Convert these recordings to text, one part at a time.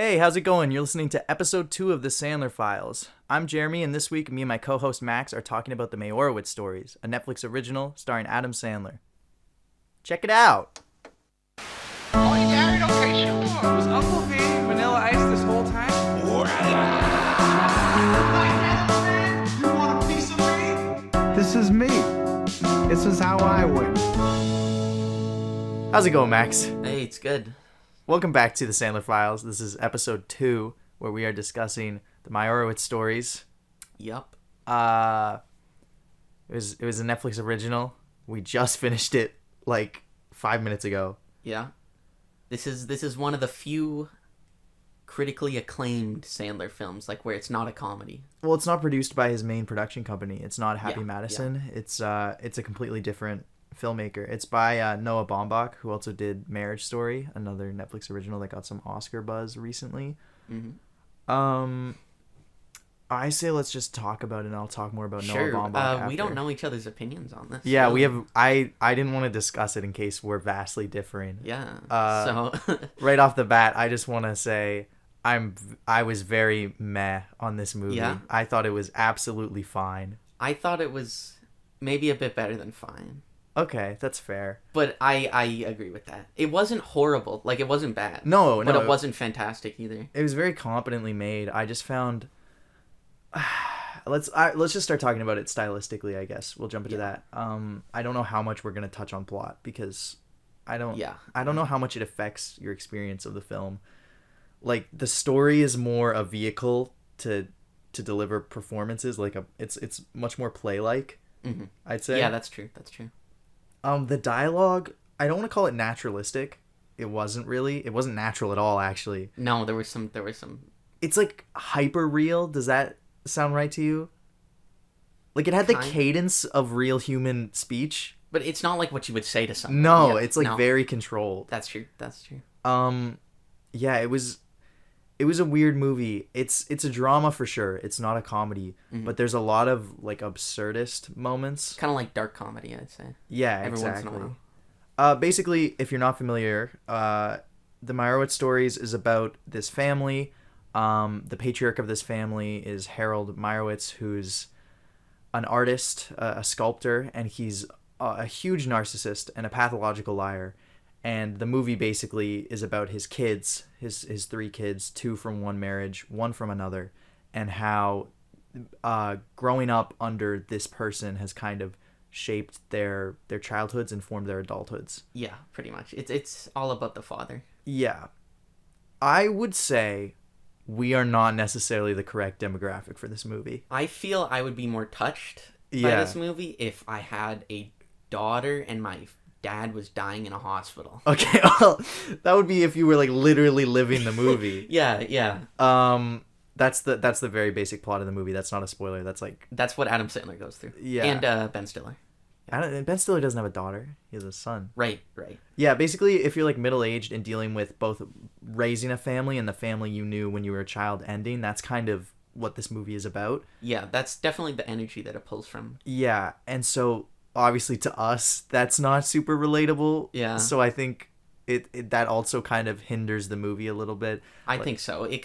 Hey, how's it going? You're listening to episode 2 of the Sandler Files. I'm Jeremy, and this week me and my co-host Max are talking about the Meyerowitz stories, a Netflix original starring Adam Sandler. Check it out! Oh, you married? Okay, sure. Was Uncle being Vanilla Ice this whole time? You want a piece of me? This is me. This is how I win. How's it going, Max? Hey, it's good. Welcome back to the Sandler Files. This is episode 2, where we are discussing the Meyerowitz stories. Yup. It was a Netflix original. We just finished it like 5 minutes ago. Yeah. This is one of the few critically acclaimed Sandler films, like where it's not a comedy. Well, it's not produced by his main production company. It's not Happy Yeah, Madison. It's a completely different filmmaker. It's by Noah Baumbach, who also did Marriage Story, another Netflix original that got some Oscar buzz recently. Mm-hmm. I say let's just talk about it, and I'll talk more about Sure. Noah Baumbach after. We don't know each other's opinions on this. Yeah, really. we have. I didn't want to discuss it in case we're vastly differing. Yeah. So right off the bat, I just want to say I was very meh on this movie. Yeah? I thought it was absolutely fine. I thought it was maybe a bit better than fine. Okay, that's fair. But I agree with that. It wasn't horrible. Like, it wasn't bad. No, But it wasn't fantastic either. It was very competently made. I just found. Let's just start talking about it stylistically. I guess we'll jump into that. I don't know how much we're gonna touch on plot because I don't know how much it affects your experience of the film. Like, the story is more a vehicle to deliver performances. Like it's much more play-like. Mm-hmm. I'd say. Yeah, that's true. That's true. The dialogue, I don't want to call it naturalistic. It wasn't natural at all, actually. No, there was some. It's like hyper real. Does that sound right to you? Like, it had the cadence of real human speech. But it's not like what you would say to someone. No, Yeah, it's like no. very controlled. That's true. That's true. Yeah, it was a weird movie. It's a drama for sure. It's not a comedy, but there's a lot of like absurdist moments. Kind of like dark comedy, I'd say. Yeah, Every exactly. once in a while. Basically, if you're not familiar, the Meyerowitz stories is about this family. The patriarch of this family is Harold Meyerowitz, who's an artist, a sculptor, and he's a huge narcissist and a pathological liar. And the movie basically is about his kids, his 3 kids, 2 from one marriage, 1 from another, and how growing up under this person has kind of shaped their childhoods and formed their adulthoods. Yeah, pretty much. It's all about the father. Yeah. I would say we are not necessarily the correct demographic for this movie. I feel I would be more touched by Yeah. this movie if I had a daughter and my dad was dying in a hospital. Okay, well, that would be if you were like literally living the movie. Yeah. That's the very basic plot of the movie. That's not a spoiler. That's like That's what Adam Sandler goes through. Yeah. And Ben Stiller. Ben Stiller doesn't have a daughter. He has a son. Right. Yeah, basically, if you're like middle-aged and dealing with both raising a family and the family you knew when you were a child ending, that's kind of what this movie is about. Yeah, that's definitely the energy that it pulls from. Yeah, and so obviously to us, that's not super relatable. Yeah. So I think it that also kind of hinders the movie a little bit. I think so. It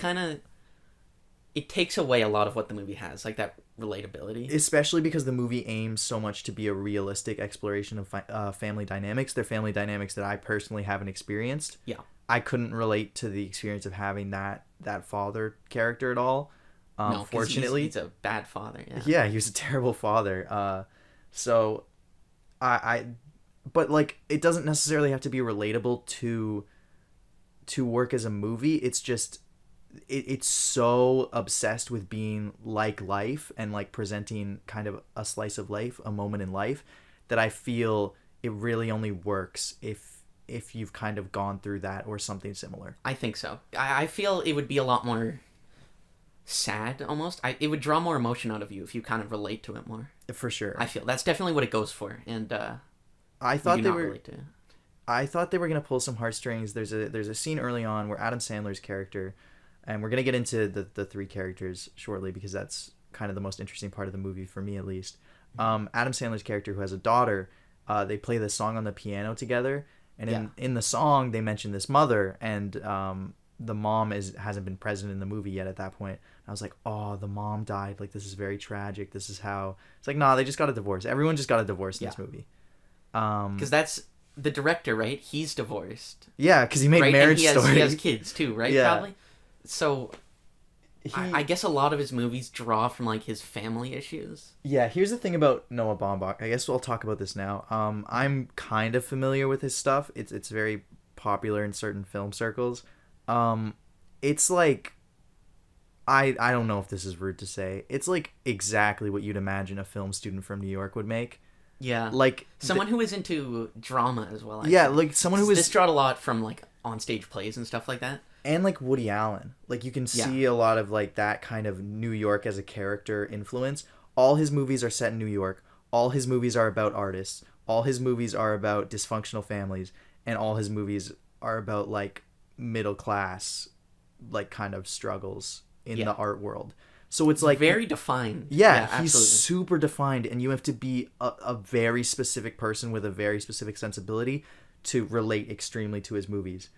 takes away a lot of what the movie has, like that relatability. Especially because the movie aims so much to be a realistic exploration of family dynamics. They're family dynamics that I personally haven't experienced. Yeah. I couldn't relate to the experience of having that father character at all. No, 'cause Fortunately, he's a bad father. Yeah. yeah, he was a terrible father. So but like, it doesn't necessarily have to be relatable to work as a movie. It's just it's so obsessed with being like life and like presenting kind of a slice of life, a moment in life, that I feel it really only works if you've kind of gone through that or something similar. I think so. I feel it would be a lot more sad, almost. It would draw more emotion out of you if you kind of relate to it more. For sure. I feel that's definitely what it goes for, and I thought they were. Relate to it. I thought they were gonna pull some heartstrings. There's a scene early on where Adam Sandler's character, and we're gonna get into the 3 characters shortly because that's kind of the most interesting part of the movie for me, at least. Adam Sandler's character, who has a daughter, they play this song on the piano together, and in the song they mention this mother, and the mom hasn't been present in the movie yet at that point. I was like, oh, the mom died. Like, this is very tragic. This is how... It's like, nah, they just got a divorce. Everyone just got a divorce in this movie. Because that's the director, right? He's divorced. Yeah, because he made right? Marriage and Story. He has kids too, right? Yeah. Probably. So I guess a lot of his movies draw from like his family issues. Yeah, here's the thing about Noah Baumbach. I guess we'll talk about this now. I'm kind of familiar with his stuff. It's very popular in certain film circles. It's like... I don't know if this is rude to say. It's like exactly what you'd imagine a film student from New York would make. Yeah. Like someone who is into drama as well. Yeah, like someone who is... This drawed a lot from like on-stage plays and stuff like that. And like Woody Allen. Like you can see a lot of like that kind of New York as a character influence. All his movies are set in New York. All his movies are about artists. All his movies are about dysfunctional families. And all his movies are about like middle class like kind of struggles in the art world. So it's like very defined. Yeah, he's absolutely. super defined, and you have to be a very specific person with a very specific sensibility to relate extremely to his movies.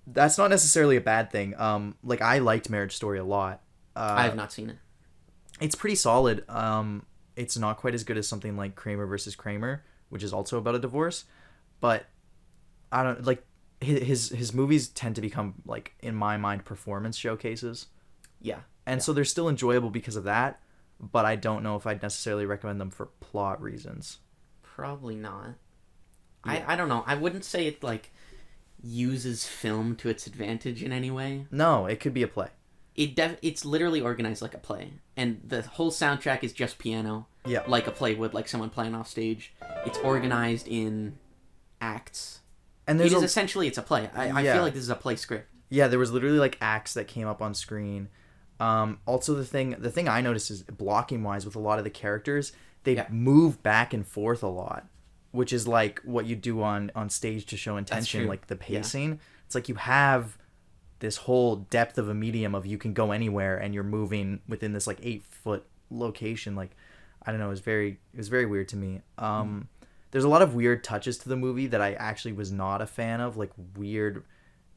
That's not necessarily a bad thing. Like I liked Marriage Story a lot. I have not seen it. It's pretty solid. It's not quite as good as something like Kramer versus Kramer, which is also about a divorce, but I don't like his movies tend to become like in my mind performance showcases. Yeah. And so they're still enjoyable because of that, but I don't know if I'd necessarily recommend them for plot reasons. Probably not. Yeah. I don't know. I wouldn't say it like uses film to its advantage in any way. No, it could be a play. It's literally organized like a play, and the whole soundtrack is just piano. Yeah. Like a play would, like someone playing off stage. It's organized in acts. And It's there's essentially it's a play. I feel like this is a play script. Yeah, there was literally like acts that came up on screen. Also the thing I noticed is blocking wise with a lot of the characters, they move back and forth a lot, which is like what you do on stage to show intention, like the pacing. It's like you have this whole depth of a medium of you can go anywhere and you're moving within this like 8-foot location. Like, I don't know, it was very weird to me. There's a lot of weird touches to the movie that I actually was not a fan of, like weird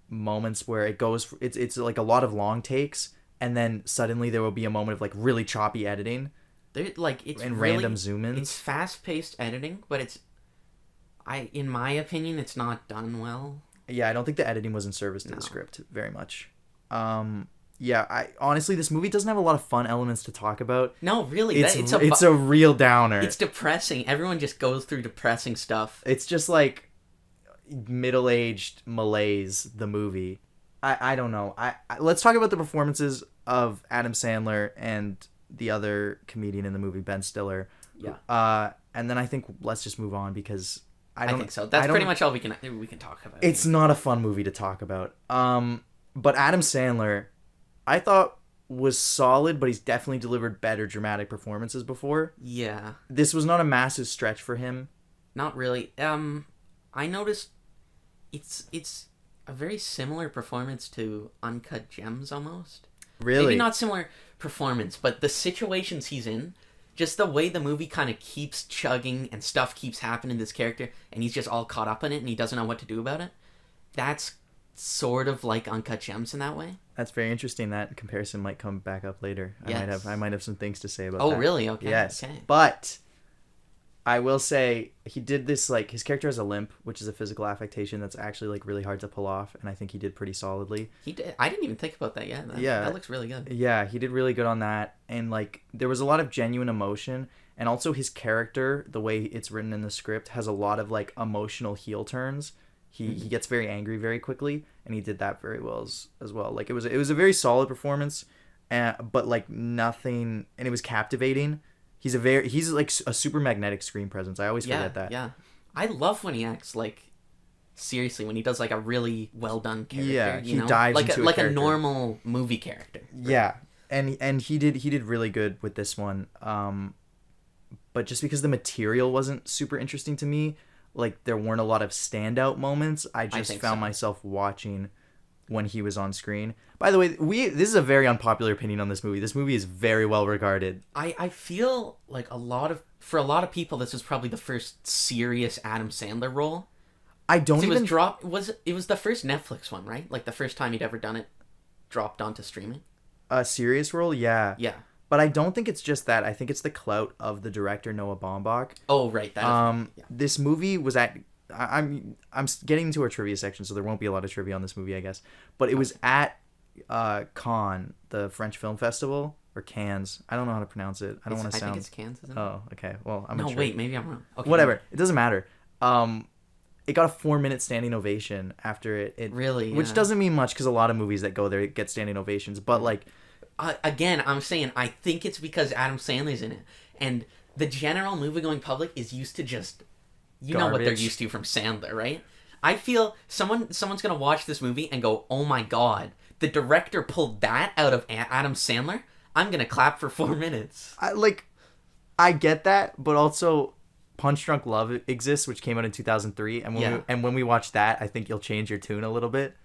moments where it's like a lot of long takes, and then suddenly there will be a moment of like really choppy editing. It's and really, random zoom-ins. It's fast-paced editing, but in my opinion, it's not done well. Yeah, I don't think the editing was in service to the script very much. I honestly, this movie doesn't have a lot of fun elements to talk about. No, really, it's a real downer. It's depressing. Everyone just goes through depressing stuff. It's just like middle-aged malaise, the movie. I don't know. Let's talk about the performances of Adam Sandler and the other comedian in the movie, Ben Stiller. Yeah. And then I think let's just move on because I think so. That's pretty much all we can talk about. It's not a fun movie to talk about. But Adam Sandler, I thought was solid, but he's definitely delivered better dramatic performances before. Yeah. This was not a massive stretch for him. Not really. I noticed it's a very similar performance to Uncut Gems almost. Really? Maybe not similar performance, but the situations he's in, just the way the movie kind of keeps chugging and stuff keeps happening to this character, and he's just all caught up in it and he doesn't know what to do about it. That's sort of like Uncut Gems in that way. That's very interesting. That comparison might come back up later. Yes. I might have some things to say about that. Oh, really? Okay. Yes. Okay. But I will say he did this, like, his character has a limp, which is a physical affectation that's actually like really hard to pull off, and I think he did pretty solidly. He did. I didn't even think about that yet. That looks really good. Yeah, he did really good on that, and like there was a lot of genuine emotion, and also his character, the way it's written in the script, has a lot of like emotional heel turns. He gets very angry very quickly, and he did that very well as well. Like it was a very solid performance, but like nothing, and it was captivating. He's like a super magnetic screen presence. I always forget that. Yeah. I love when he acts like seriously, when he does like a really well done character. Yeah, he dives like into like a a normal movie character. Yeah, and he did really good with this one. But just because the material wasn't super interesting to me, like there weren't a lot of standout moments. I just found myself watching when he was on screen. By the way, this is a very unpopular opinion on this movie. This movie is very well regarded. I feel like for a lot of people, this is probably the first serious Adam Sandler role. I don't It was even it was the first Netflix one, right? Like the first time he'd ever done it, dropped onto streaming. a serious role. Yeah. Yeah. But I don't think it's just that. I think it's the clout of the director Noah Baumbach. Oh right, that. Yeah. This movie was at. I'm getting into our trivia section, so there won't be a lot of trivia on this movie, I guess. But it was at Cannes, the French Film Festival, or Cannes. I don't know how to pronounce it. I don't want to sound. I think it's Cannes, isn't it? Oh, okay. Well, I'm no, not sure. wait, maybe I'm wrong. Okay. Whatever. It doesn't matter. It got a 4-minute standing ovation after it. Really? Which Yeah. doesn't mean much because a lot of movies that go there get standing ovations. But like, Again, I'm saying I think it's because Adam Sandler's in it, and the general movie-going public is used to just, know what they're Garbage. used to from Sandler, right? I feel someone's gonna watch this movie and go, "Oh my god, the director pulled that out of Adam Sandler." I'm gonna clap for 4 minutes. I get that, but also Punch Drunk Love exists, which came out in 2003, and when we watch that, I think you'll change your tune a little bit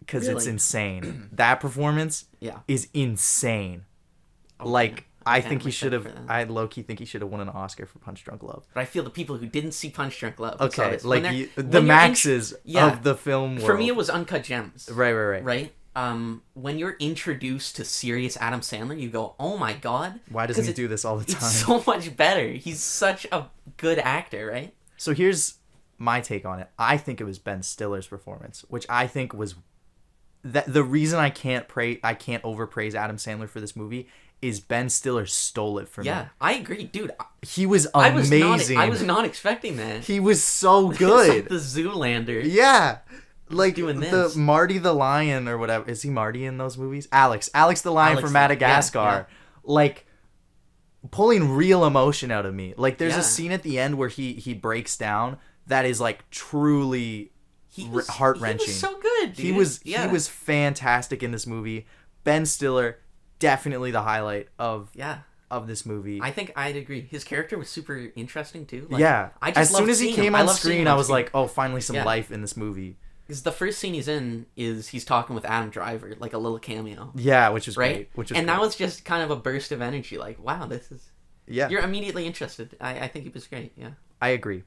because it's Really? insane. That performance Yeah. is insane. Oh, Like yeah. I Okay, think I'm he should have. excited for that. I low key think he should have won an Oscar for Punch Drunk Love. But I feel the people who didn't see Punch Drunk Love. saw Okay, this, like when the when you're maxes yeah. of the film world. For me, it was Uncut Gems. right. Right? When you're introduced to serious Adam Sandler, you go, "Oh my god!" Why doesn't 'Cause he do this all the time? It's so much better. He's such a good actor, right? So here's my take on it. I think it was Ben Stiller's performance, which I think was the reason I can't overpraise Adam Sandler for this movie is Ben Stiller stole it from me. Yeah, I agree, dude. He was I was amazing. I was not expecting that. He was so It's good. like the Zoolander. Yeah. Like doing the this. Marty the Lion or whatever. Is he Marty in those movies? Alex the Lion Alex from the- Madagascar. yeah. Like pulling real emotion out of me. Like there's Yeah. a scene at the end where he breaks down that is like truly heart-wrenching. He was so good, dude. He was Yeah. fantastic in this movie. Ben Stiller definitely the highlight of Yeah. this movie. I think I'd agree. His character was super interesting too. Like, yeah. I just as soon loved as he seeing came him. I on love seeing screen, him I on was screen. like, "Oh, finally some Yeah. life in this movie." Because the first scene he's in is he's talking with Adam Driver, like a little cameo, Yeah, which is right? great. Which is and great. that was just kind of a burst of energy. Like, wow, this is. yeah. You're immediately interested. I think he was great. Yeah. I agree.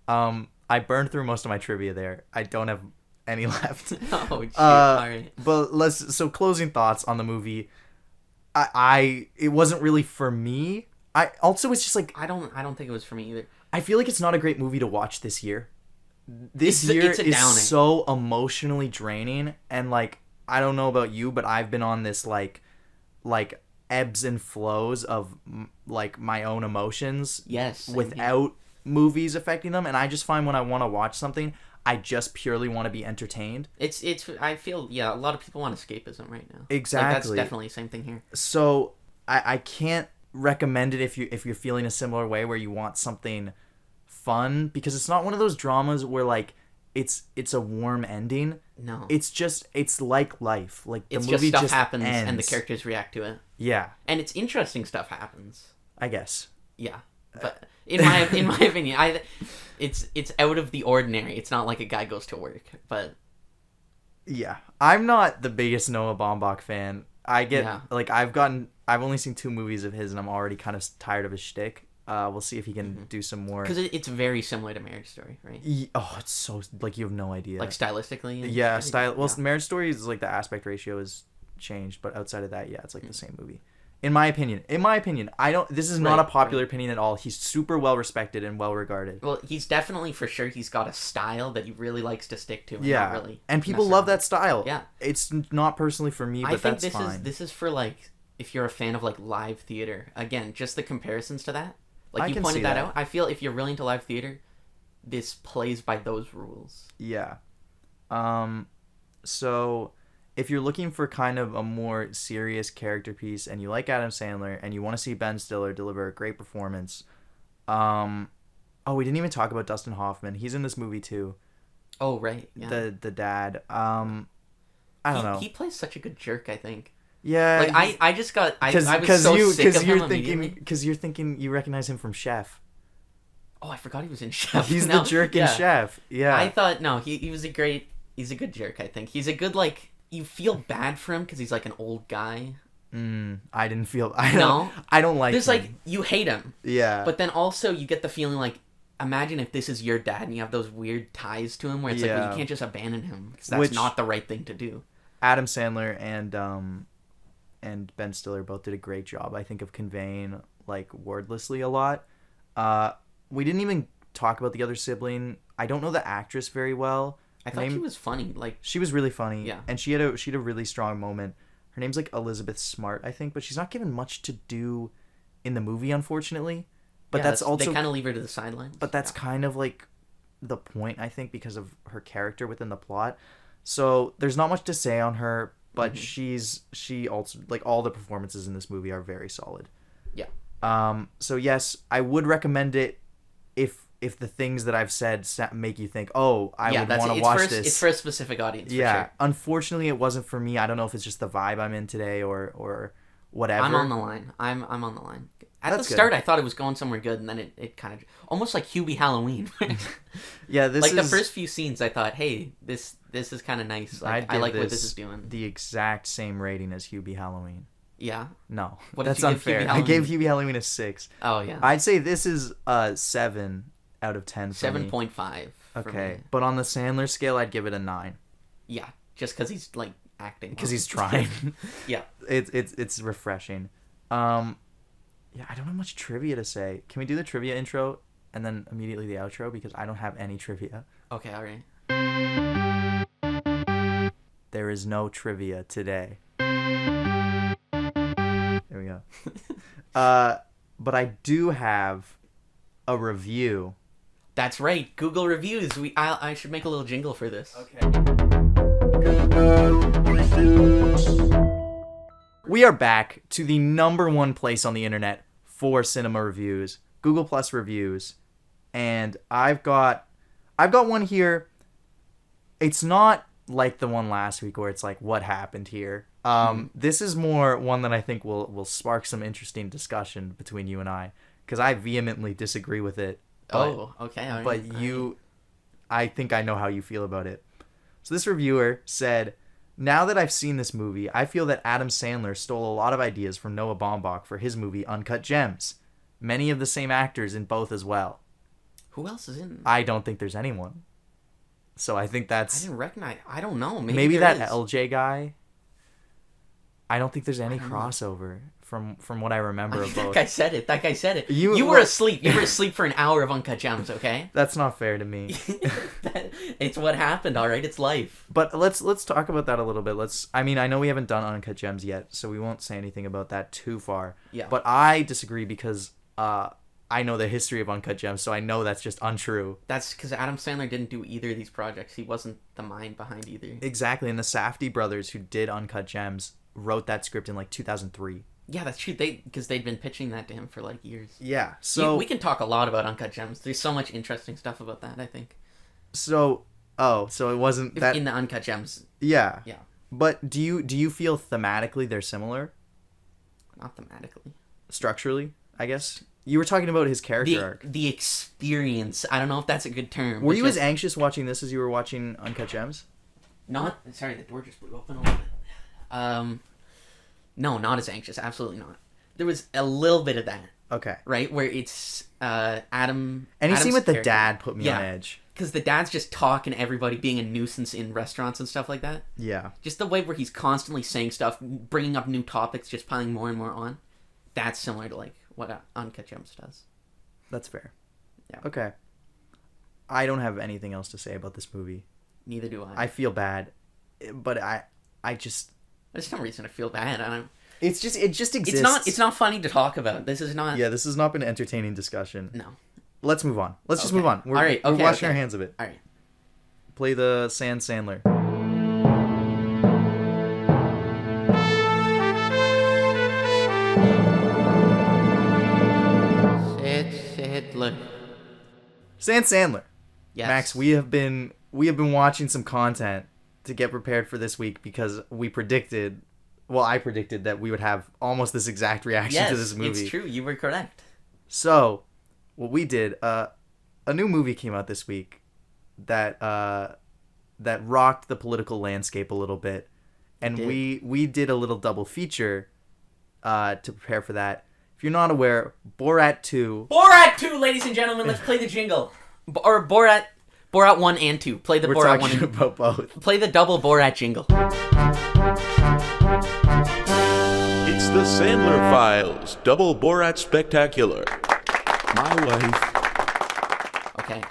I burned through most of my trivia there. I don't have any left. Oh, shit. All right. But so closing thoughts on the movie. It wasn't really for me. It's just like I don't think it was for me either. I feel like it's not a great movie to watch this year. This It's year a is downing. so emotionally draining, and like I don't know about you, but I've been on this like ebbs and flows of like my own emotions. Yes. same here. Without movies affecting them, and I just find when I want to watch something, I just purely want to be entertained. It's I feel a lot of people want escapism right now. Exactly. Like, that's definitely the same thing here. So I can't recommend it if you're feeling a similar way where you want something fun, because it's not one of those dramas where like it's a warm ending. No. It's like life. Like the It's movie just stuff happens ends. and the characters react to it. Yeah, And it's interesting stuff happens. I guess. Yeah. But in my opinion, it's out of the ordinary. It's not like a guy goes to work, but Yeah, I'm not the biggest Noah Baumbach fan. I get Yeah. like I've only seen 2 movies of his, and I'm already kind of tired of his shtick. We'll see if he can do some more. because it's very similar to Marriage Story, right? It's so like you have no idea. Like stylistically. and Yeah, everything. style. Well, Yeah. Marriage Story is like the aspect ratio is changed, but outside of that, yeah, it's like the same movie. In my opinion, I don't. This is not a Right, popular opinion at all. He's super well respected and well regarded. Well, he's definitely for sure. He's got a style that he really likes to stick to. And Yeah, not really and people mess love around. that style. Yeah. It's not personally for me, but I think that's fine. this is for like if you're a fan of like live theater. Again, just the comparisons to that. Like I you can see pointed that that. out. I feel if you're really into live theater, this plays by those rules. Yeah. So if you're looking for kind of a more serious character piece and you like Adam Sandler and you want to see Ben Stiller deliver a great performance, we didn't even talk about Dustin Hoffman. He's in this movie too. Oh right, yeah. The dad. I don't know. He plays such a good jerk. I think. Yeah. Like I was so sick of him immediately. you're thinking you recognize him from Chef. Oh, I forgot he was in Chef. He's No, the jerk in yeah. Chef. Yeah. I thought no, he was he's a good jerk. I think he's a good like. You feel bad for him because he's like an old guy. I didn't feel. No? I don't like. There's him. like you hate him, Yeah. but then also you get the feeling like imagine if this is your dad and you have those weird ties to him where it's like, well, Yeah. you can't just abandon him because that's Which- not the right thing to do. Adam Sandler and Ben Stiller both did a great job, I think, of conveying like wordlessly a lot. We didn't even talk about the other sibling. I don't know the actress very well. I Her thought name- she was funny. Like, She was really funny. Yeah. And she had a really strong moment. Her name's like Elizabeth Smart, I think, but she's not given much to do in the movie, unfortunately. But yeah, that's also they kind of leave her to the sidelines. but that's kind of like the point, I think, because of her character within the plot. So there's not much to say on her, but she also, like, all the performances in this movie are very solid. Yeah. So yes, I would recommend it if the things that I've said make you think, oh, I would want to watch this. It's for a specific audience. For Yeah. sure. Unfortunately, it wasn't for me. I don't know if it's just the vibe I'm in today or whatever. I'm on the line. I'm on the line. At That's the good. start, I thought it was going somewhere good, and then it kind of almost like Hubie Halloween. Yeah, this like is the first few scenes, I thought, hey, this is kind of nice. Like, I give like what this is doing. the exact same rating as Hubie Halloween. Yeah. No, What did that's you give unfair. Hubie I gave Halloween? Hubie Halloween a 6. Oh yeah. I'd say this is a 7 out of 10 for me. 7.5. Okay, but on the Sandler scale, I'd give it a 9 Yeah, just because he's like acting. because he's trying. Yeah. It's refreshing. Yeah, I don't have much trivia to say. Can we do the trivia intro and then immediately the outro, because I don't have any trivia. Okay. All right. There is no trivia today. There we go. But I do have a review. That's right. Google reviews. I should make a little jingle for this. Okay. We are back to the #1 place on the internet for cinema reviews, Google Plus reviews, and I've got one here. It's not like the one last week where it's like, what happened here? This is more one that I think will spark some interesting discussion between you and I, because I vehemently disagree with it. Oh, okay. All right. But I think I know how you feel about it. So this reviewer said, now that I've seen this movie, I feel that Adam Sandler stole a lot of ideas from Noah Baumbach for his movie Uncut Gems. Many of the same actors in both as well. Who else is in? I don't think there's anyone. So I think I that's didn't recognize. I don't know. maybe there that is. LJ guy. I don't think there's any crossover from what I remember of That both. guy said it. That guy said it. You- You were asleep. You were asleep for an hour of Uncut Gems. Okay. That's not fair to me. It's what happened. All right. It's life. But let's talk about that a little bit. I know we haven't done Uncut Gems yet, so we won't say anything about that too far. Yeah. But I disagree because I know the history of Uncut Gems, so I know that's just untrue. That's because Adam Sandler didn't do either of these projects. He wasn't the mind behind either. Exactly, and the Safdie brothers who did Uncut Gems wrote that script in like 2003. Yeah, that's true. Because they'd been pitching that to him for like years. Yeah. So we can talk a lot about Uncut Gems. There's so much interesting stuff about that. I think so it wasn't that. in the Uncut Gems. Yeah. Yeah, But do you feel thematically they're similar? not thematically. Structurally, I guess. You were talking about his character arc. The experience. I don't know if that's a good term. Were but you as just- anxious watching this as you were watching Uncut Gems? Not sorry, the door just blew open a little bit. No, not as anxious. Absolutely not. There was a little bit of that, Okay. right, where it's Adam. Any scene Adam's with the character. dad put me Yeah. on edge. Because the dad's just talking to everybody, being a nuisance in restaurants and stuff like that. Yeah. Just the way where he's constantly saying stuff, bringing up new topics, just piling more and more on. That's similar to like what Uncut Gems does. That's fair. Yeah. Okay. I don't have anything else to say about this movie. Neither do I. I feel bad, but I just There's no reason to feel bad. I don't. it just exists. It's not funny to talk about. This is not. Yeah, this has not been an entertaining discussion. No. Let's move on. Let's just Okay. move on. We're, All right, we're okay, washing okay. our hands of it. All right. Play the Sandler. Sandler. Sandler. Yes. Max, we have been watching some content to get prepared for this week because I predicted that we would have almost this exact reaction Yes, to this movie. it's true. You were correct. So, what we did, a new movie came out this week that rocked the political landscape a little bit, and did. we did a little double feature to prepare for that. If if you're not aware, Borat 2. Borat 2, ladies and gentlemen. Let's play the jingle. Or Borat 1 and 2. Play the We're Borat 1 talking and about both. play the double Borat jingle. It's the Sandler Files, Double Borat Spectacular. My wife. Okay.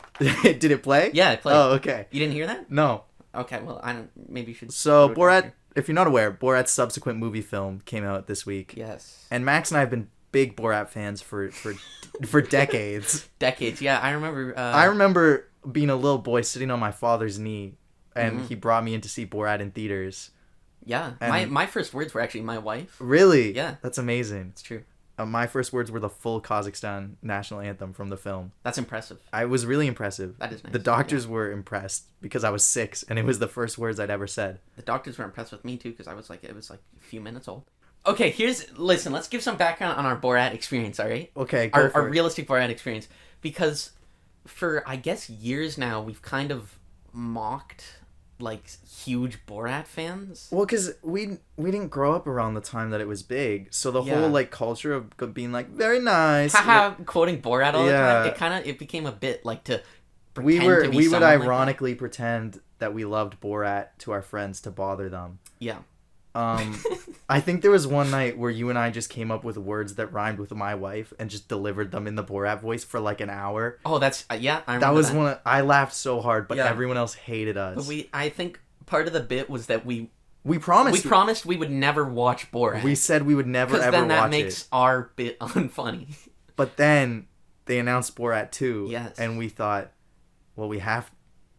Did it play? Yeah, it played. Oh, okay. You didn't hear that? No. Okay, well, I don't. Maybe you should. So do it Borat, after. if you're not aware, Borat's subsequent movie film came out this week. Yes. And Max and I have been big Borat fans for decades. Decades. Yeah, I remember. I remember being a little boy sitting on my father's knee, and he brought me in to see Borat in theaters. Yeah, and- my first words were actually my wife. Really? Yeah. That's amazing. It's true. My first words were the full Kazakhstan national anthem from the film. That's impressive. I was really impressive. That is nice. The doctors were impressed because I was 6, and it was the first words I'd ever said. The doctors were impressed with me too because it was like a few minutes old. Okay, listen. Let's give some background on our Borat experience. All right. Okay, go for our it. realistic Borat experience, because for I guess years now we've kind of mocked like huge Borat fans. Well, because we didn't grow up around the time that it was big, so the Yeah. whole like culture of being like very nice. Haha, quoting Borat all the Yeah. time. It became a bit like to we pretend to be would someone like that. ironically pretend that we loved Borat to our friends to bother them. Yeah. I think there was one night where you and I just came up with words that rhymed with my wife and just delivered them in the Borat voice for like an hour. Oh, that's yeah. I remember That was one. I laughed so hard, but Yeah. everyone else hated us. I think part of the bit was that we promised. we would never watch Borat. We said we would never because ever then that watch makes it. our bit unfunny. But then they announced Borat 2. Yes. And we thought, well, we have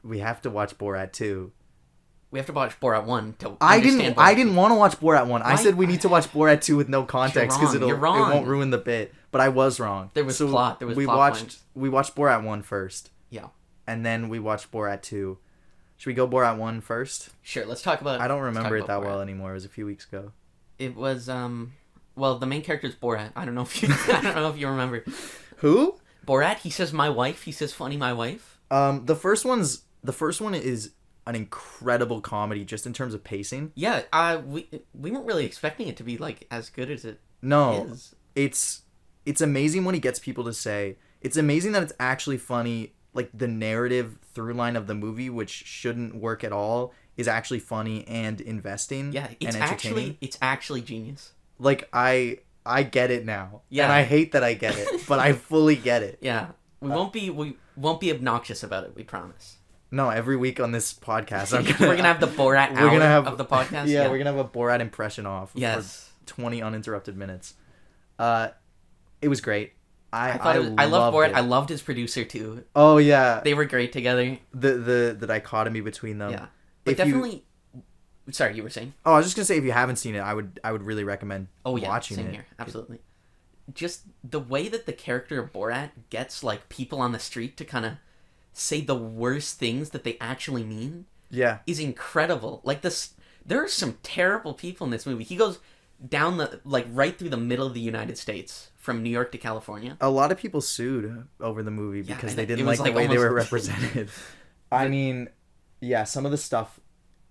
to watch Borat 2. We have to watch Borat 1 to I understand didn't want to watch Borat 1. I Why? said we need to watch Borat 2 with no context because You're wrong. it won't ruin the bit. But I was wrong. There was plot. There was we plot watched points. we watched Borat 1 first, Yeah. and then we watched Borat 2. Should we go Borat 1 first? Sure, let's talk about I don't let's talk remember it about that Borat. well anymore. It was a few weeks ago. It was well, the main character is Borat. I don't know if you I don't know if you remember. Who? Borat, he says my wife, he says funny my wife. The first one is an incredible comedy just in terms of pacing. Yeah, we weren't really expecting it to be like as good as it No. is. It's amazing when he gets people to say, it's amazing that it's actually funny, like the narrative through line of the movie, which shouldn't work at all, is actually funny and investing Yeah, and entertaining. it's actually genius. Like I get it now. Yeah. And I hate that I get it, but I fully get it. Yeah. We won't be obnoxious about it, we promise. No, every week on this podcast We're gonna have the Borat hour of the podcast. Yeah, we're gonna have a Borat impression off Yes. for 20 uninterrupted minutes. It was great. I love Borat. it. I loved his producer too. Oh yeah, They were great together. the dichotomy between them. Yeah. But If you- definitely Sorry, you were saying? Oh, I was just gonna say, if you haven't seen it, I would really recommend Oh yeah, watching same it. here. Absolutely. Just the way that the character of Borat gets like people on the street to kind of say the worst things that they actually mean Yeah, is incredible. Like this, there are some terrible people in this movie. He goes down right through the middle of the United States from New York to California. a lot of people sued over the movie Yeah, because and they it didn't was, like the like, way they were almost- represented. I mean, yeah, some of the stuff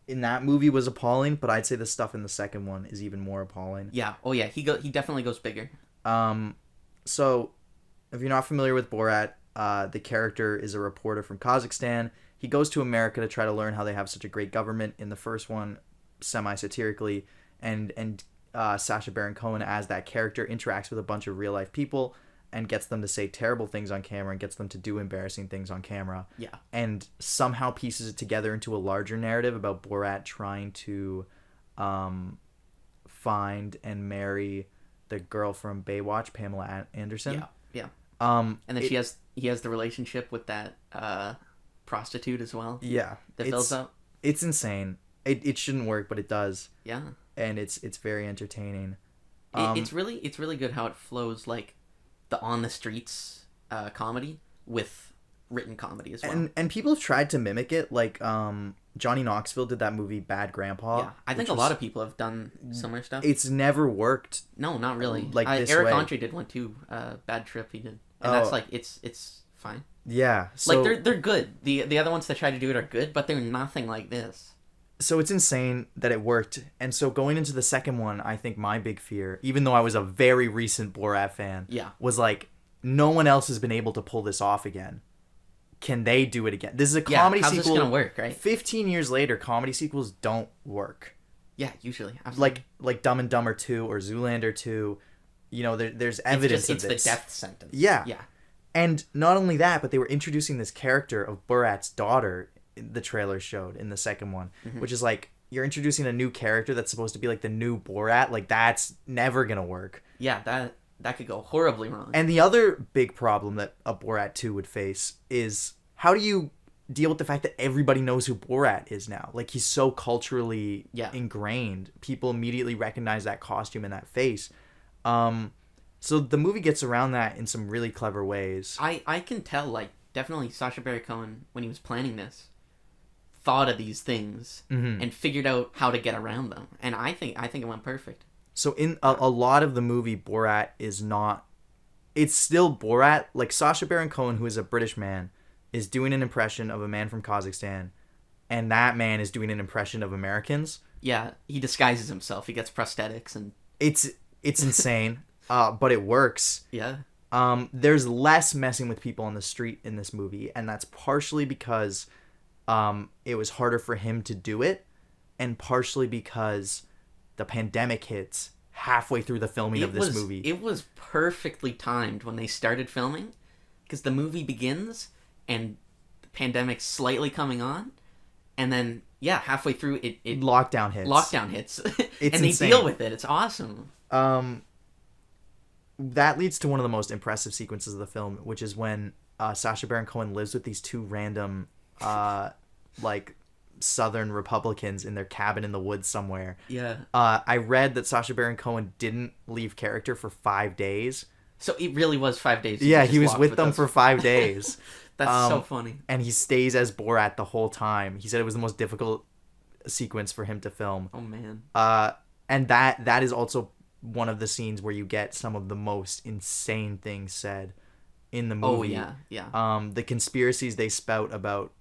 in that movie was appalling, but I'd say the stuff in the second one is even more appalling. Yeah. Oh yeah. He definitely goes bigger. So, if you're not familiar with Borat, the character is a reporter from Kazakhstan. He goes to America to try to learn how they have such a great government. In the first one, semi-satirically, and Sacha Baron Cohen as that character interacts with a bunch of real life people and gets them to say terrible things on camera and gets them to do embarrassing things on camera. Yeah. And somehow pieces it together into a larger narrative about Borat trying to find and marry the girl from Baywatch, Pamela Anderson. Yeah. Yeah. And And then he has the relationship with that prostitute as well. Yeah. That fills up. It's insane. It shouldn't work, but it does. Yeah. And it's very entertaining. It's really good how it flows like the on the streets comedy with written comedy as well. And people have tried to mimic it, like Johnny Knoxville did that movie Bad Grandpa. Yeah, I think a lot of people have done similar stuff. It's never worked. No, not really. Like this Eric way. Andre did one too. Bad Trip he did, and Oh. that's like it's fine. Yeah. So Like they're good. The other ones that try to do it are good, but they're nothing like this. So it's insane that it worked. And so going into the second one, I think my big fear, even though I was a very recent Borat fan, Yeah. was like, no one else has been able to pull this off again. Can they do it again? This is a comedy how's sequel. this gonna work, right? 15 years later, comedy sequels don't work. Yeah, usually. Absolutely. Like Dumb and Dumber 2 or Zoolander 2, you know, there's evidence it's of this. the death sentence. Yeah. Yeah. And not only that, but they were introducing this character of Borat's daughter, the trailer showed in the second one, which is like, you're introducing a new character that's supposed to be like the new Borat. Like, that's never going to work. Yeah, that could go horribly wrong. And the other big problem that a Borat 2 would face is, how do you deal with the fact that everybody knows who Borat is now? Like, he's so culturally ingrained. People immediately recognize that costume and that face. So the movie gets around that in some really clever ways. I can tell, like, definitely Sacha Baron Cohen, when he was planning this, thought of these things and figured out how to get around them. And I think it went perfect. So in a lot of the movie, Borat is not... It's still Borat. Like, Sacha Baron Cohen, who is a British man, is doing an impression of a man from Kazakhstan. And that man is doing an impression of Americans. Yeah, he disguises himself. He gets prosthetics and... It's insane, but it works. Yeah. There's less messing with people on the street in this movie, and that's partially because it was harder for him to do it, and partially because the pandemic hits halfway through the filming of this movie. It was perfectly timed when they started filming, because the movie begins and the pandemic's slightly coming on, and then halfway through it Lockdown hits. It's and insane. they deal with it. It's awesome. That leads to one of the most impressive sequences of the film, which is when Sacha Baron Cohen lives with these two random like Southern Republicans in their cabin in the woods somewhere. Yeah. I read that Sacha Baron Cohen didn't leave character for 5 days. So it really was 5 days. Yeah, he was with them us. for 5 days. That's so funny. And he stays as Borat the whole time. He said it was the most difficult sequence for him to film. Oh man. And that is also one of the scenes where you get some of the most insane things said in the movie. Oh yeah. The conspiracies they spout about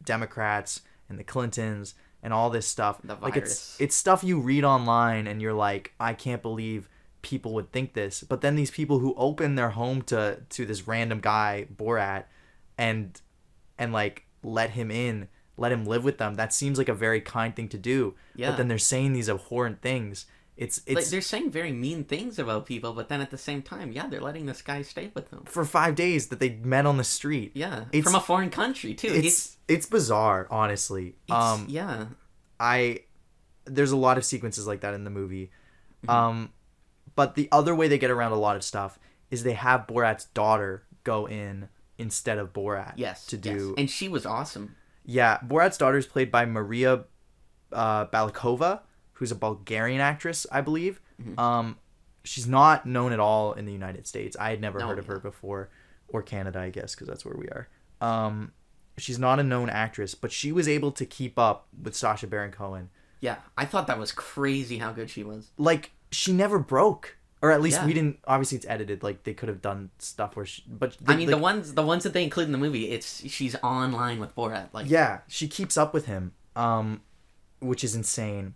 Democrats and the Clintons and all this stuff. The like virus. it's stuff you read online and you're like, I can't believe people would think this. But then these people who open their home to this random guy Borat and like let him live with them, that seems like a very kind thing to do. Yeah. But then they're saying these abhorrent things. It's like they're saying very mean things about people, but then at the same time, they're letting this guy stay with them for 5 days that they met on the street. Yeah, It's from a foreign country too. It's bizarre, honestly. Yeah. There's a lot of sequences like that in the movie. Mm-hmm. But the other way they get around a lot of stuff is they have Borat's daughter go in instead of Borat. Yes. To do. Yes. And she was awesome. Yeah, Borat's daughter is played by Maria Balakova, who's a Bulgarian actress, I believe. Mm-hmm. She's not known at all in the United States. I had never heard of her yeah. before, or Canada, I guess, because that's where we are. She's not a known actress, but she was able to keep up with Sacha Baron Cohen. Yeah, I thought that was crazy how good she was. Like, she never broke. Or at least Yeah. we didn't. Obviously, it's edited. Like, they could have done stuff where but The ones that they include in the movie, she's online with Borat. Like, yeah, she keeps up with him, which is insane.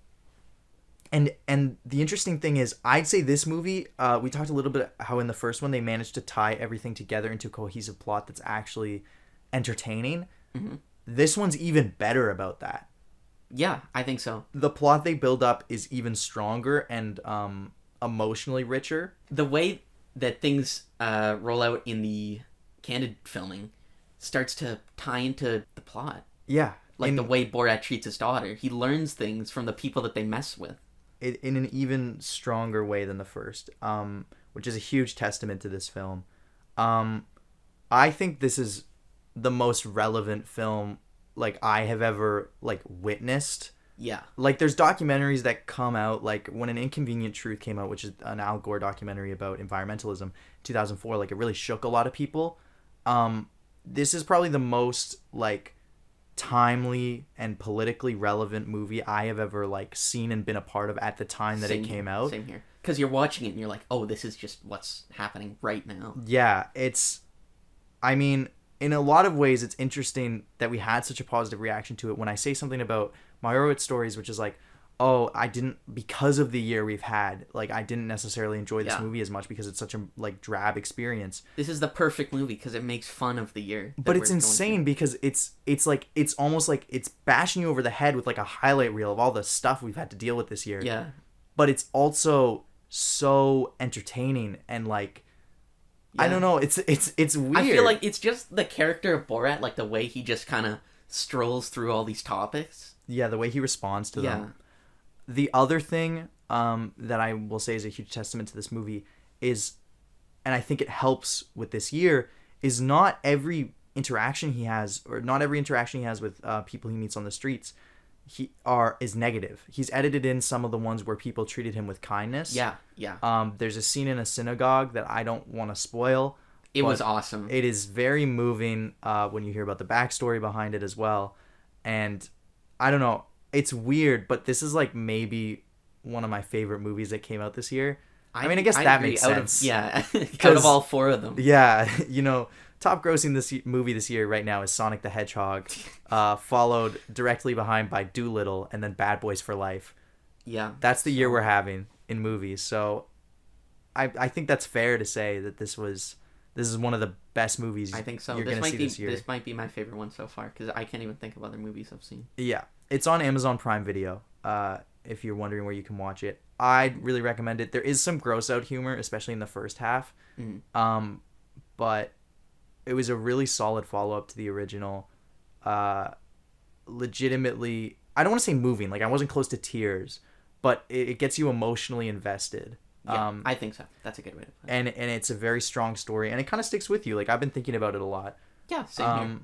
And the interesting thing is, I'd say this movie, we talked a little bit how in the first one they managed to tie everything together into a cohesive plot that's actually entertaining. Mm-hmm. This one's even better about that. Yeah, I think so. The plot they build up is even stronger and emotionally richer. The way that things roll out in the candid filming starts to tie into the plot. Yeah. Like the way Borat treats his daughter. He learns things from the people that they mess with. In an even stronger way than the first, which is a huge testament to this film. I think this is the most relevant film like I have ever like witnessed. Yeah. Like, there's documentaries that come out, like when An Inconvenient Truth came out, which is an Al Gore documentary about environmentalism, 2004, like it really shook a lot of people. This is probably the most like timely and politically relevant movie I have ever like seen and been a part of at the time that it came out. Same here. Because you're watching it and you're like, oh, this is just what's happening right now. Yeah, I mean, in a lot of ways, it's interesting that we had such a positive reaction to it. When I say something about Meyerowitz stories, which is like, oh, I didn't, because of the year we've had, like, I didn't necessarily enjoy this movie as much because it's such a, like, drab experience. This is the perfect movie because it makes fun of the year. But it's insane because it's like, it's almost like it's bashing you over the head with, like, a highlight reel of all the stuff we've had to deal with this year. Yeah. But it's also so entertaining and, like, I don't know, it's weird. I feel like it's just the character of Borat, like, the way he just kind of strolls through all these topics. Yeah, the way he responds to them. The other thing that I will say is a huge testament to this movie is, and I think it helps with this year, is not every interaction he has, or not every interaction he has with people he meets on the streets, is negative. He's edited in some of the ones where people treated him with kindness. Yeah. There's a scene in a synagogue that I don't want to spoil. It was awesome. It is very moving when you hear about the backstory behind it as well. And I don't know. It's weird, but this is like maybe one of my favorite movies that came out this year. I mean, I guess that makes sense. Out of all four of them. Yeah, you know, top grossing movie this year right now is Sonic the Hedgehog, followed directly behind by Dolittle and then Bad Boys for Life. Yeah. That's the year we're having in movies. So I think that's fair to say that this is one of the best movies I think so. You're going to see this year. This might be my favorite one so far because I can't even think of other movies I've seen. Yeah. It's on Amazon Prime Video, if you're wondering where you can watch it. I'd really recommend it. There is some gross out humor, especially in the first half. But it was a really solid follow-up to the original. Legitimately, I don't want to say moving. Like, I wasn't close to tears, but it gets you emotionally invested. Yeah, I think so. That's a good way to put it. And it's a very strong story, and it kind of sticks with you. Like, I've been thinking about it a lot. Yeah, same here.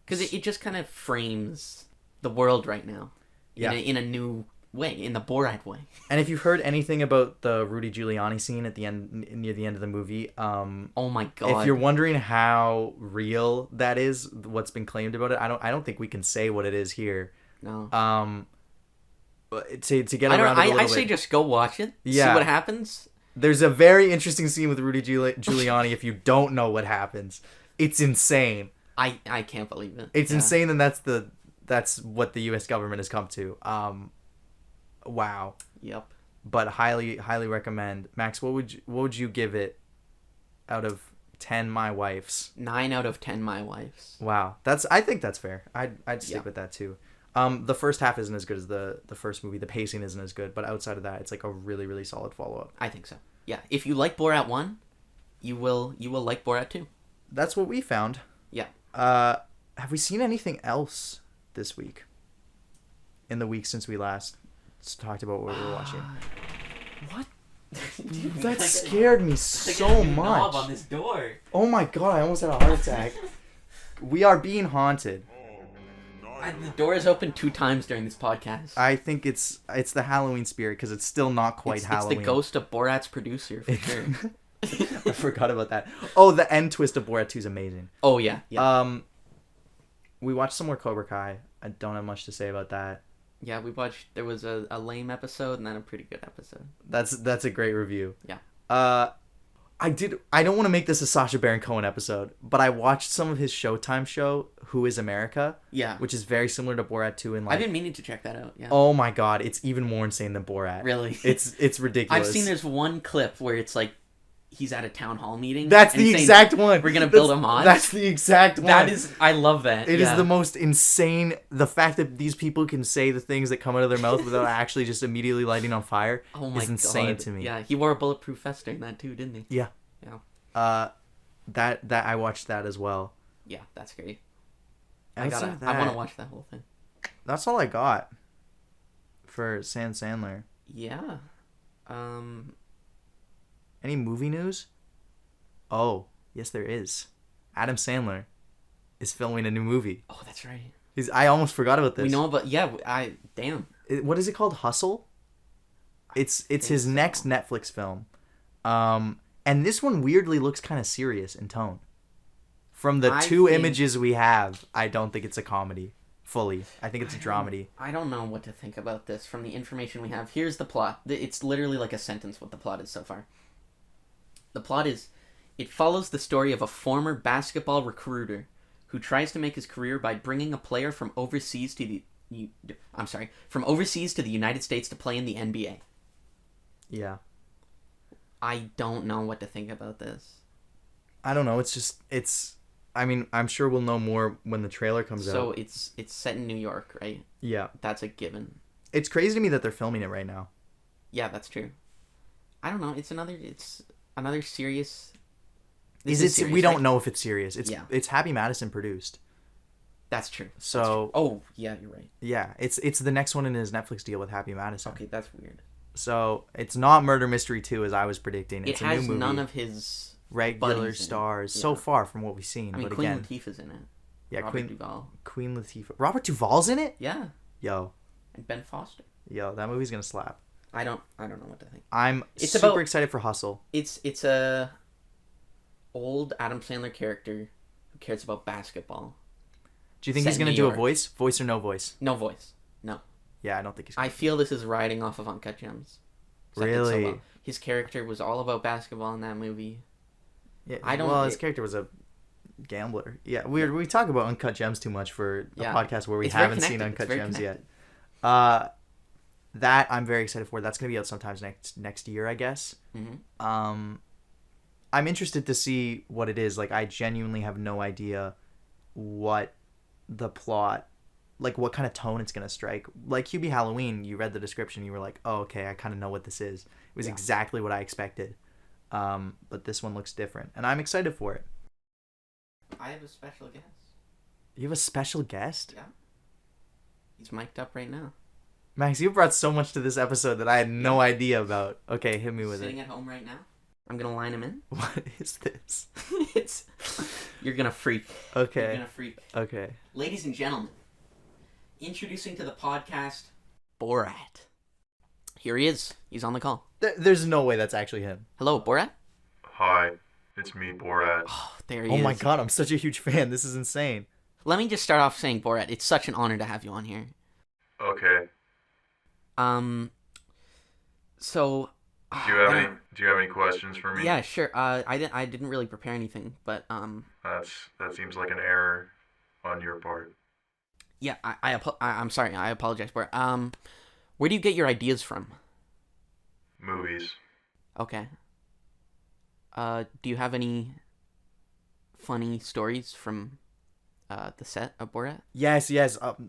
Because it just kind of frames the world right now in a new way, in the Borat way. And if you've heard anything about the Rudy Giuliani scene at the end, near the end of the movie, oh my god! If you're wondering how real that is, what's been claimed about it, I don't think we can say what it is here. No. To get around it a little I bit. say just go watch it. Yeah. See what happens. There's a very interesting scene with Rudy Giuliani. If you don't know what happens, it's insane. I can't believe it. It's insane, and that's what the U.S. government has come to. Wow. Yep. But highly recommend. Max, what would you give it out of 10 My Wifes? 9 out of 10 My Wives. Wow. I think that's fair. I'd stick with that too. The first half isn't as good as the first movie. The pacing isn't as good, but outside of that, it's like a really, really solid follow-up. I think so. Yeah. If you like Borat 1, you will like Borat 2. That's what we found. Yeah. Have we seen anything else this week? In the week since we last talked about what we were watching. What? That scared me so much. On this door. Oh my god, I almost had a heart attack. We are being haunted. The door is open 2 times during this podcast. I think it's the Halloween spirit because it's still not quite Halloween. It's the ghost of Borat's producer for sure. I forgot about that. Oh, the end twist of Borat 2 is amazing. Oh yeah. We watched some more Cobra Kai. I don't have much to say about that. Yeah, we watched. There was a lame episode and then a pretty good episode. That's a great review. Yeah. I don't want to make this a Sacha Baron Cohen episode, but I watched some of his Showtime show, Who is America? Yeah. Which is very similar to Borat 2 in like... I've been meaning to check that out, yeah. Oh my god, it's even more insane than Borat. Really? It's ridiculous. I've seen there's one clip where it's like he's at a town hall meeting. That's the exact one. We're going to build a mod. That's the exact one. I love that. It is the most insane, the fact that these people can say the things that come out of their mouth without actually just immediately lighting on fire is insane to me. Yeah, he wore a bulletproof vest during that too, didn't he? Yeah. Yeah. That I watched that as well. Yeah, that's great. I want to watch that whole thing. That's all I got for Sandler. Yeah. Any movie news? Oh, yes there is. Adam Sandler is filming a new movie. Oh, that's right. I almost forgot about this. We know about damn. What is it called? Hustle? It's his next Netflix film. And this one weirdly looks kind of serious in tone. From the two images we have, I don't think it's a comedy fully. I think it's a dramedy. I don't know what to think about this from the information we have. Here's the plot. It's literally like a sentence what the plot is so far. The plot is, it follows the story of a former basketball recruiter who tries to make his career by bringing a player from overseas to the United States to play in the NBA. Yeah. I don't know what to think about this. I don't know. I mean, I'm sure we'll know more when the trailer comes out. So it's set in New York, right? Yeah. That's a given. It's crazy to me that they're filming it right now. Yeah, that's true. I don't know. It's another serious. Serious, we don't know if it's serious. Yeah. It's Happy Madison produced. That's true. So. Oh yeah, you're right. Yeah, it's the next one in his Netflix deal with Happy Madison. Okay, that's weird. So it's not Murder Mystery 2 as I was predicting. It's it a has new movie. none of his regular stars so far from what we've seen. I mean, but Queen again, Latifah's in it. yeah, Robert Duvall. Queen Latifah. Robert Duvall's in it. Yeah, Yo, and Ben Foster. that movie's gonna slap. I don't know what to think. I'm super excited for Hustle. It's a old Adam Sandler character who cares about basketball. Do you think he's gonna do a voice or no voice? No voice. No. Yeah, I don't think he's. I feel this is riding off of Uncut Gems. Really? His character was all about basketball in that movie. Yeah. His character was a gambler. Yeah, we talk about Uncut Gems too much for a podcast where we haven't seen Uncut Gems yet. That I'm very excited for. That's gonna be out sometimes next year, I guess. Mm-hmm. I'm interested to see what it is. Like, I genuinely have no idea what the plot, like what kind of tone it's gonna strike. Like Hubie Halloween, you read the description, you were like, oh, okay, I kind of know what this is. It was exactly what I expected. But this one looks different, and I'm excited for it. I have a special guest. You have a special guest? Yeah. He's mic'd up right now. Max, you brought so much to this episode that I had no idea about. Okay, hit me with Sitting at home right now. I'm gonna line him in. What is this? You're gonna freak. Okay. You're gonna freak. Okay. Ladies and gentlemen, introducing to the podcast, Borat. Here he is. He's on the call. There's no way that's actually him. Hello, Borat? Hi, it's me, Borat. Oh, there he Oh is. my god, I'm such a huge fan. This is insane. Let me just start off saying, Borat, it's such an honor to have you on here. Okay. So... Do you have any questions for me? Yeah, sure. I didn't really prepare anything, but That seems like an error on your part. yeah, I'm sorry. I apologize for it. Where do you get your ideas from? Movies. Okay. Do you have any funny stories from the set of Borat? Yes.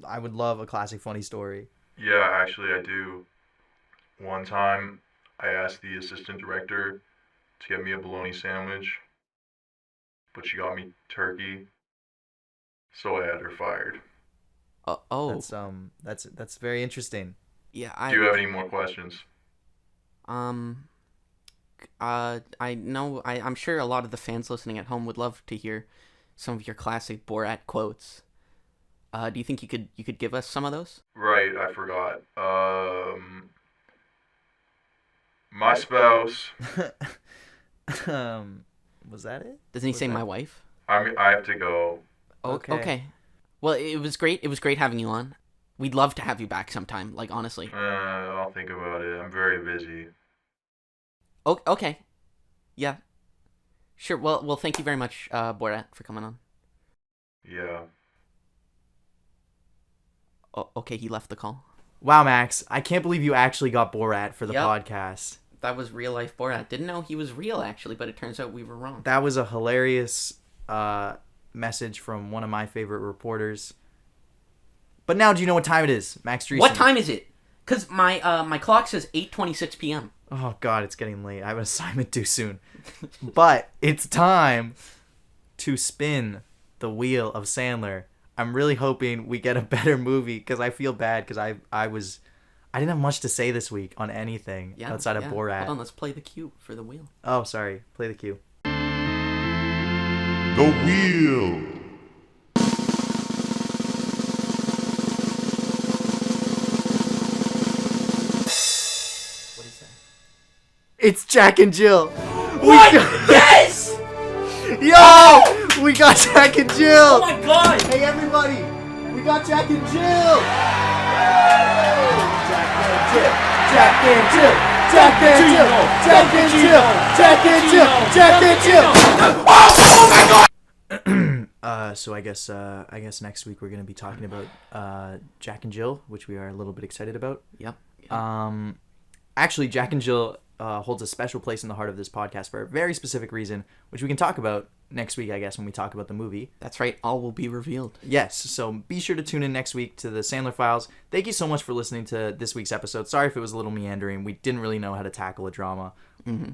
I would love a classic funny story. Yeah, actually I do. One time, I asked the assistant director to get me a bologna sandwich, but she got me turkey, so I had her fired. Oh. That's very interesting. Yeah. Do you have any more questions? I know. I'm sure a lot of the fans listening at home would love to hear some of your classic Borat quotes. Do you think you could give us some of those? Right, I forgot. My spouse. Was that it? Doesn't he say my wife? I have to go. Okay. Well, it was great. It was great having you on. We'd love to have you back sometime. Like, honestly. I'll think about it. I'm very busy. Okay. Yeah. Sure. Well, thank you very much, Borat, for coming on. Yeah. Okay, he left the call. Wow, Max, I can't believe you actually got Borat for the podcast. That was real life Borat. Didn't know he was real, actually, but it turns out we were wrong. That was a hilarious message from one of my favorite reporters. But now, do you know what time it is, Max Dreesen? What time is it? Because my clock says 8:26 p.m. Oh, God, it's getting late. I have an assignment due soon. But it's time to spin the wheel of Sandler. I'm really hoping we get a better movie because I feel bad because I didn't have much to say this week on anything outside of Borat. Hold on, let's play the cue for the wheel. Oh, sorry. Play the cue. The wheel. What is that? It's Jack and Jill. What? Yes! Yo! We got Jack and Jill! Oh my god! Hey everybody! We got Jack and Jill! Jack and Jill! Jack and Jill! Jack and Jill! Jack and Jill! Jack and Jill! Jack and Jill! Oh my god! So I guess next week we're gonna be talking about Jack and Jill, which we are a little bit excited about. Yep. Actually, Jack and Jill holds a special place in the heart of this podcast for a very specific reason, which we can talk about next week, I guess, when we talk about the movie. That's right. All will be revealed. Yes, so be sure to tune in next week to the Sandler Files. Thank you so much for listening to this week's episode. Sorry if it was a little meandering. We didn't really know how to tackle a drama.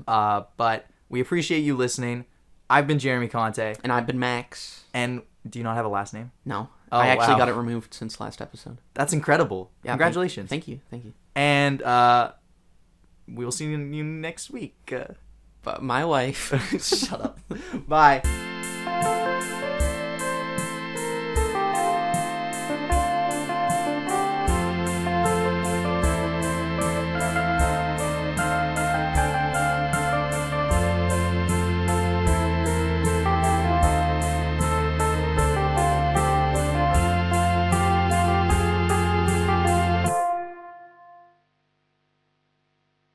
But we appreciate you listening. I've been Jeremy Conte. And I've been Max. And do you not have a last name? No. Oh, I actually wow. got it removed since last episode. That's incredible. Yeah, Congratulations. Thank you. And we will see you next week. But my wife... Shut up. Bye.